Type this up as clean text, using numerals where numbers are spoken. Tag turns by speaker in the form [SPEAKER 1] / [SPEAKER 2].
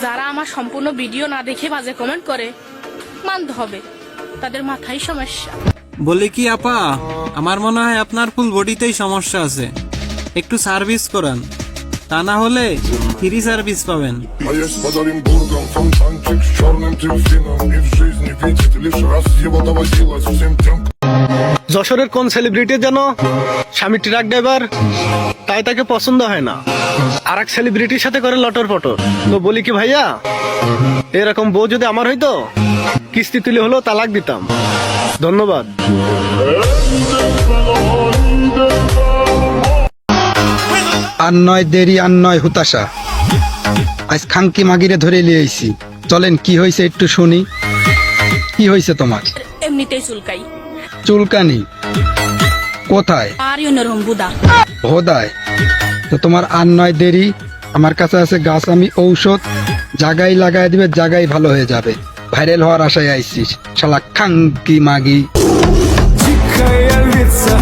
[SPEAKER 1] যারা আমার সম্পূর্ণ ভিডিও না দেখে বাজে কমেন্ট করে মানতে হবে তাদের মাথায় সমস্যা।
[SPEAKER 2] বলে কি আপা, আমার মনে হয় আপনার ফুল বডিতেই সমস্যা আছে, একটু সার্ভিস করান, তা না হলে ফ্রি সার্ভিস পাবেন।
[SPEAKER 3] А я с Оренбургом, фонтанчик с черным дельфином. И в жизни видит лишь раз его доводилось всем тем,
[SPEAKER 4] যশোরের কোন সেলিব্রিটি যেন স্বামী ট্রাক ড্রাইভার, তাই তাকে পছন্দ হয় না, আর এক সেলিব্রিটির সাথে করে লটর পটর। তো বলি কি ভাইয়া, এরকম বউ যদি আমার হইতো কিস্তি তুলে হলেও তালাক দিতাম। ধন্যবাদ।
[SPEAKER 5] আর নয় দেরি আর নয় হুতাশা, আজ খাঙ্কি মাগিরে ধরে লিয়েছি। চলেন কি হয়েছে একটু শুনি। কি হয়েছে তোমার?
[SPEAKER 1] এমনিতেই চুলকাই।
[SPEAKER 5] চুলকানি কোথায়?
[SPEAKER 1] আর অন্যরকম বুদা।
[SPEAKER 5] হোদায়। তো তোমার আর নয় দেরি, আমার কাছে আছে গাছ, আমি ঔষধ, জাগাই লাগাই দিবে, জাগাই ভালো হয়ে যাবে। ভাইরাল হওয়ার আশায় আইছিস শালা খাঙ্কি মাগি।
[SPEAKER 6] Дикая львица